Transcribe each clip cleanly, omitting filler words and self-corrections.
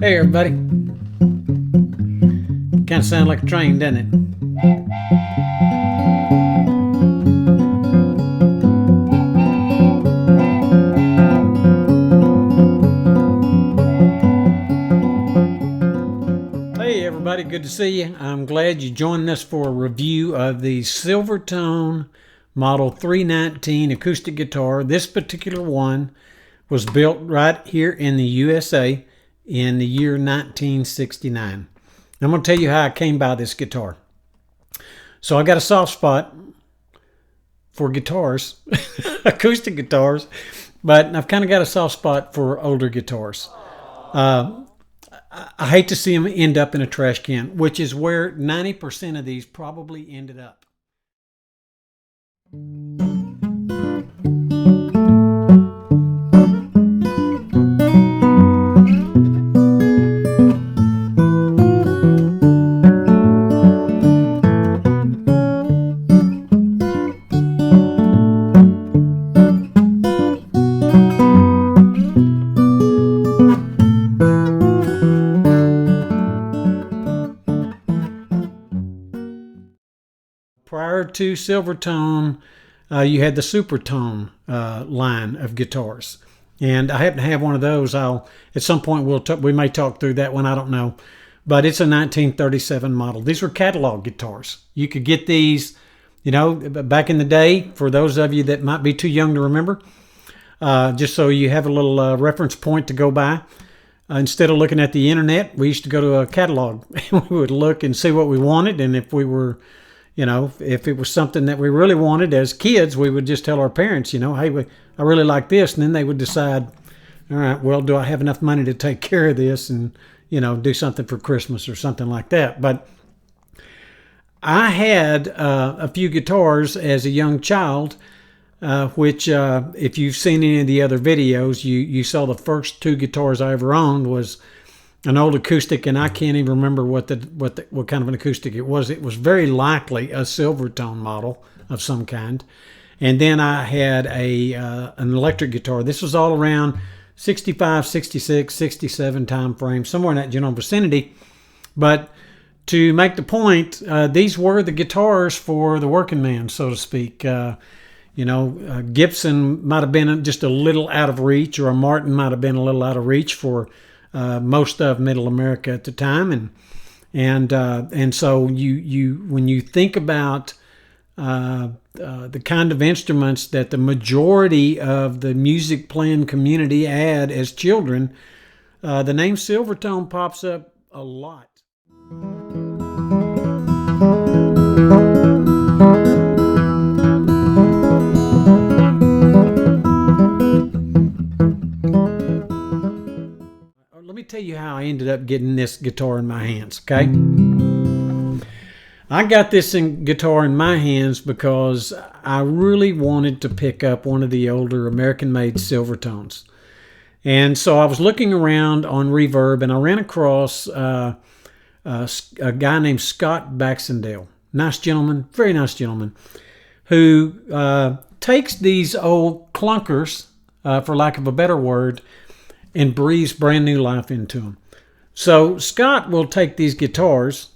Hey everybody. Kind of sound like a train, doesn't it? Hey everybody, good to see you. I'm glad you joined us for a review of the Silvertone Model 319 acoustic guitar. This particular one was built right here in the USA in the year 1969. I'm going to tell you how I came by this guitar. So I got a soft spot for guitars, acoustic guitars, but I've kind of got a soft spot for older guitars. I hate to see them end up in a trash can, which is where 90% of these probably ended up. Prior to Silvertone, you had the Supertone line of guitars, and I happen to have one of those. At some point we may talk through that one. I don't know, but it's a 1937 model. These were catalog guitars. You could get these, back in the day. For those of you that might be too young to remember, just so you have a little reference point to go by. Instead of looking at the internet, we used to go to a catalog. We would look and see what we wanted, and if we were if it was something that we really wanted as kids, we would just tell our parents, hey, I really like this. And then they would decide, all right, well, do I have enough money to take care of this and, do something for Christmas or something like that. But I had a few guitars as a young child, which if you've seen any of the other videos, you saw the first two guitars I ever owned was an old acoustic, and I can't even remember what kind of an acoustic it was. It was very likely a Silvertone model of some kind. And then I had an electric guitar. This was all around 65, 66, 67 time frame, somewhere in that general vicinity. But to make the point, these were the guitars for the working man, so to speak. Gibson might have been just a little out of reach, or a Martin might have been a little out of reach for most of Middle America at the time, and so you when you think about the kind of instruments that the majority of the music playing community had as children, the name Silvertone pops up a lot. Let me tell you how I ended up getting this guitar in my hands, okay? I got this guitar in my hands because I really wanted to pick up one of the older American-made Silvertones. And so I was looking around on Reverb, and I ran across a guy named Scott Baxendale. Nice gentleman, very nice gentleman, who takes these old clunkers, for lack of a better word, and breathes brand new life into them. So Scott will take these guitars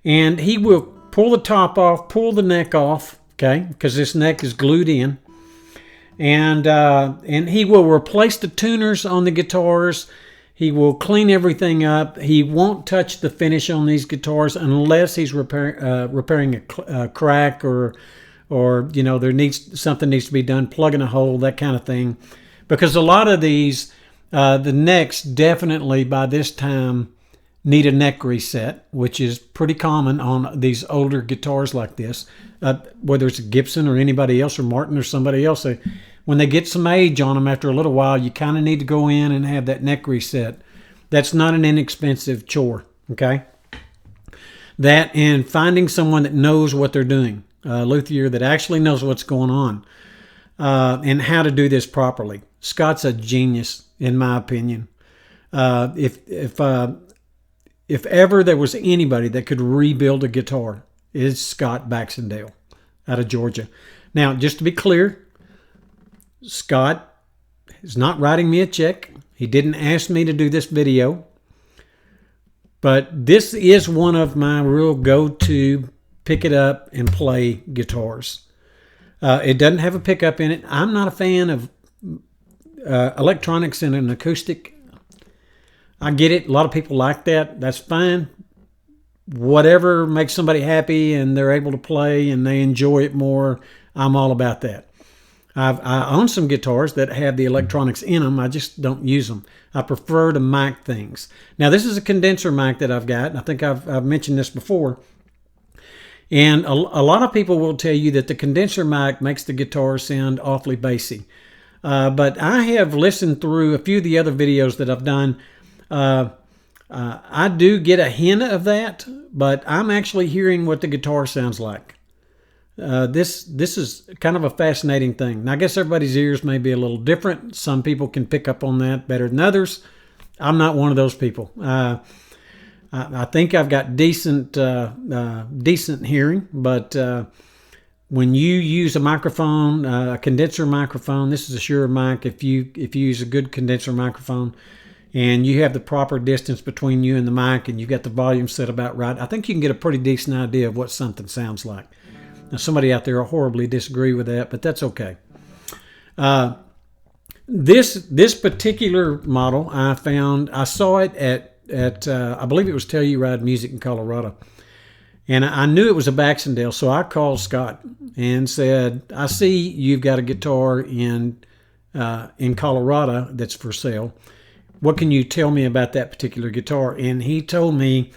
and he will pull the top off, pull the neck off, okay, because this neck is glued in, and he will replace the tuners on the guitars. He will clean everything up. He won't touch the finish on these guitars unless he's repairing a crack or something needs to be done, plugging a hole, that kind of thing, because a lot of these the necks definitely by this time need a neck reset, which is pretty common on these older guitars like this, whether it's a Gibson or anybody else or Martin or somebody else. When they get some age on them after a little while, you kind of need to go in and have that neck reset. That's not an inexpensive chore, okay? That and finding someone that knows what they're doing, a luthier that actually knows what's going on, and how to do this properly. Scott's a genius, in my opinion. If ever there was anybody that could rebuild a guitar, it's Scott Baxendale out of Georgia. Now, just to be clear, Scott is not writing me a check. He didn't ask me to do this video. But this is one of my real go-to pick it up and play guitars. It doesn't have a pickup in it. I'm not a fan of electronics in an acoustic. I get it. A lot of people like that. That's fine. Whatever makes somebody happy and they're able to play and they enjoy it more, I'm all about that. I own some guitars that have the electronics in them. I just don't use them. I prefer to mic things. Now, this is a condenser mic that I've got. I think I've mentioned this before. And a lot of people will tell you that the condenser mic makes the guitar sound awfully bassy. But I have listened through a few of the other videos that I've done. I do get a hint of that, but I'm actually hearing what the guitar sounds like. This is kind of a fascinating thing. Now, I guess everybody's ears may be a little different. Some people can pick up on that better than others. I'm not one of those people. I think I've got decent hearing, but when you use a microphone, a condenser microphone, this is a Shure mic. If you use a good condenser microphone, and you have the proper distance between you and the mic, and you got the volume set about right, I think you can get a pretty decent idea of what something sounds like. Now, somebody out there will horribly disagree with that, but that's okay. This particular model, I saw it at I believe it was Telluride Music in Colorado, and I knew it was a Baxendale, so I called Scott and said, "I see you've got a guitar in Colorado that's for sale. What can you tell me about that particular guitar?" And he told me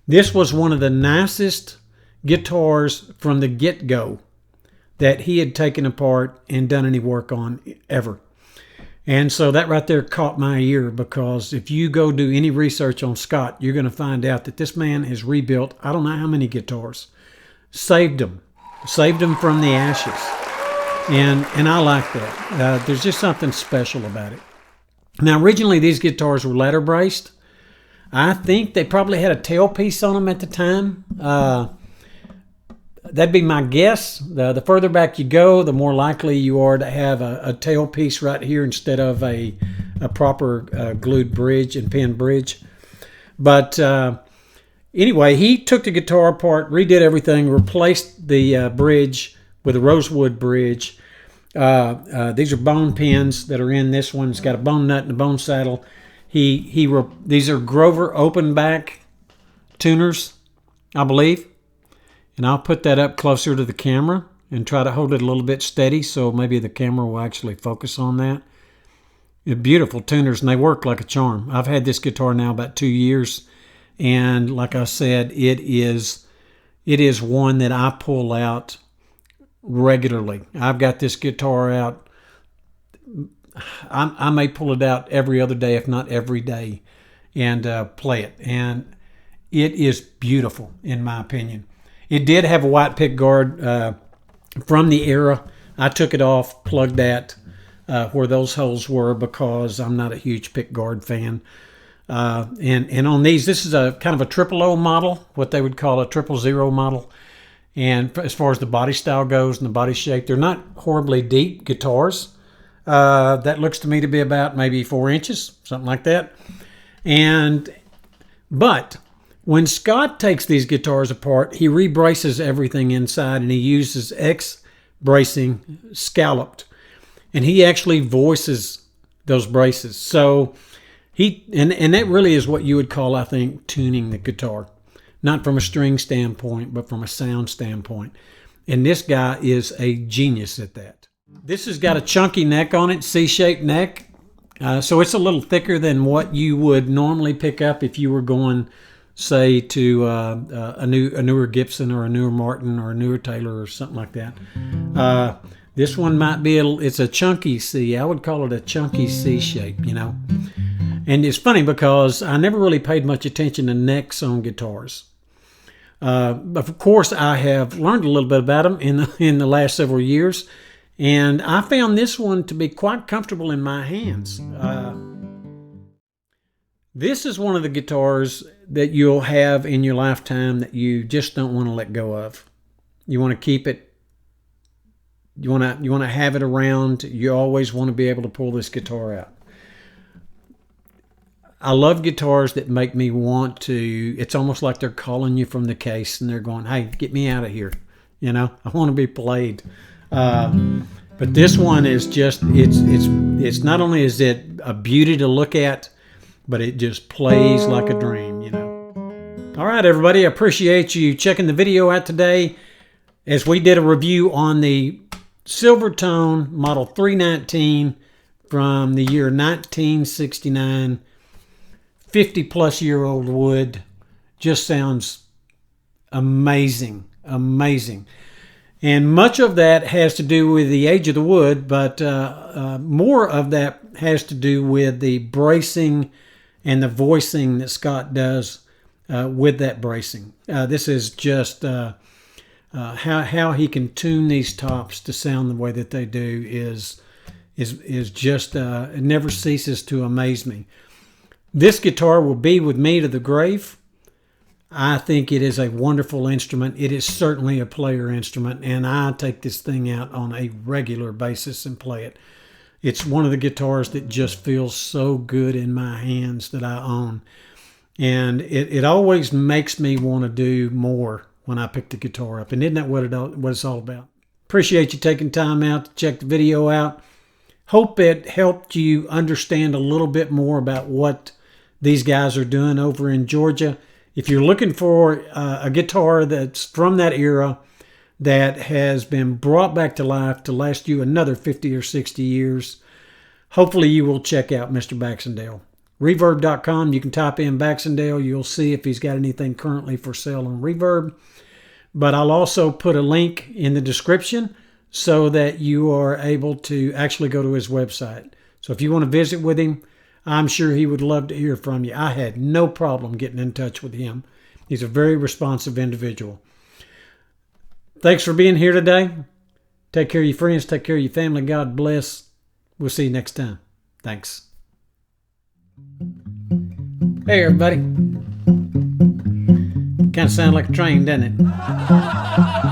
this was one of the nicest guitars from the get-go that he had taken apart and done any work on ever. And so that right there caught my ear, because if you go do any research on Scott, you're going to find out that this man has rebuilt I don't know how many guitars, saved them from the ashes. And I like that. There's just something special about it. Now, originally these guitars were ladder braced. I think they probably had a tailpiece on them at the time. That'd be my guess. The further back you go, the more likely you are to have a tailpiece right here instead of a proper glued bridge and pin bridge. But anyway, he took the guitar apart, redid everything, replaced the bridge with a rosewood bridge. These are bone pins that are in this one. It's got a bone nut and a bone saddle. These are Grover open back tuners, I believe. And I'll put that up closer to the camera and try to hold it a little bit steady so maybe the camera will actually focus on that. They're beautiful tuners, and they work like a charm. I've had this guitar now about 2 years, and like I said, it is one that I pull out regularly. I've got this guitar out. I may pull it out every other day, if not every day, and play it. And it is beautiful, in my opinion. It did have a white pick guard from the era. I took it off, plugged that where those holes were, because I'm not a huge pick guard fan. And on these, this is a kind of a 000 model, what they would call a 000 model. And as far as the body style goes and the body shape, they're not horribly deep guitars. That looks to me to be about maybe 4 inches, something like that. But when Scott takes these guitars apart, he rebraces everything inside, and he uses X bracing scalloped, and he actually voices those braces. So and that really is what you would call, I think, tuning the guitar, not from a string standpoint, but from a sound standpoint. And this guy is a genius at that. This has got a chunky neck on it, C-shaped neck. So it's a little thicker than what you would normally pick up if you were going, say, to a newer Gibson or a newer Martin or a newer Taylor or something like that. This one might be it's a chunky C. I would call it a chunky C shape, you know. And it's funny because I never really paid much attention to necks on guitars. But of course, I have learned a little bit about them in the last several years, and I found this one to be quite comfortable in my hands. This is one of the guitars that you'll have in your lifetime that you just don't want to let go of. You want to keep it. You want to have it around. You always want to be able to pull this guitar out. I love guitars that make me want to, it's almost like they're calling you from the case and they're going, hey, get me out of here. You know, I want to be played. But this one is just, it's not only is it a beauty to look at, but it just plays like a dream, you know. All right, everybody, I appreciate you checking the video out today as we did a review on the Silvertone Model 319 from the year 1969. 50-plus-year-old wood. Just sounds amazing, amazing. And much of that has to do with the age of the wood, but more of that has to do with the bracing and the voicing that Scott does with that bracing. This is just how he can tune these tops to sound the way that they do is just, it never ceases to amaze me. This guitar will be with me to the grave. I think it is a wonderful instrument. It is certainly a player instrument, and I take this thing out on a regular basis and play it. It's one of the guitars that just feels so good in my hands that I own. And it always makes me want to do more when I pick the guitar up. And isn't that what it's all about? Appreciate you taking time out to check the video out. Hope it helped you understand a little bit more about what these guys are doing over in Georgia. If you're looking for a guitar that's from that era that has been brought back to life to last you another 50 or 60 years, hopefully you will check out Mr. Baxendale. Reverb.com, you can type in Baxendale. You'll see if he's got anything currently for sale on Reverb. But I'll also put a link in the description so that you are able to actually go to his website. So if you want to visit with him, I'm sure he would love to hear from you. I had no problem getting in touch with him. He's a very responsive individual. Thanks for being here today. Take care of your friends. Take care of your family. God bless. We'll see you next time. Thanks. Hey, everybody. Kind of sound like a train, doesn't it?